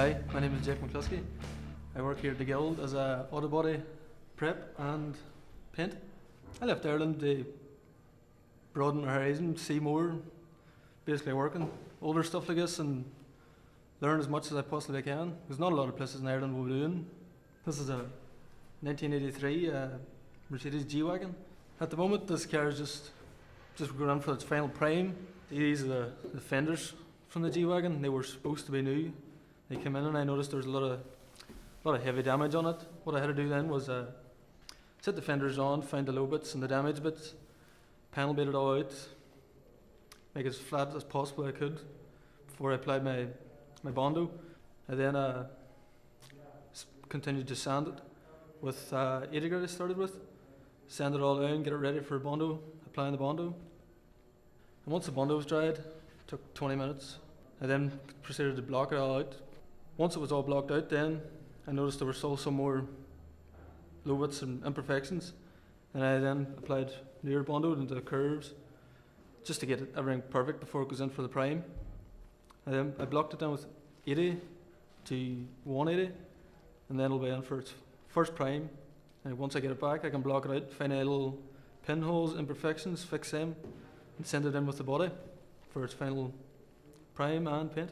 Hi, my name is Jake McCluskey. I work here at the Guild as a auto body prep and paint. I left Ireland to broaden my horizon, see more, basically working older stuff like this and learn as much as I possibly can. There's not a lot of places in Ireland we'll be doing. This is a 1983 Mercedes G-Wagon. At the moment this car is just going on for its final prime. These are the fenders from the G-Wagon. They were supposed to be new. They came in and I noticed there was a lot of heavy damage on it. What I had to do then was set the fenders on, find the low bits and the damaged bits, panel beat it all out, make it as flat as possible I could before I applied my Bondo. I then continued to sand it with 80 grit I started with. Sand it all down, get it ready for Bondo, applying the Bondo. And once the Bondo was dried, it took 20 minutes. I then proceeded to block it all out. Once it was all blocked out then, I noticed there were still some more low bits and imperfections. And I then applied near Bondo into the curves just to get everything perfect before it goes in for the prime. And then I blocked it down with 80 to 180 and then it'll be in for its first prime. And once I get it back I can block it out, find any little pinholes, imperfections, fix them and send it in with the body for its final prime and paint.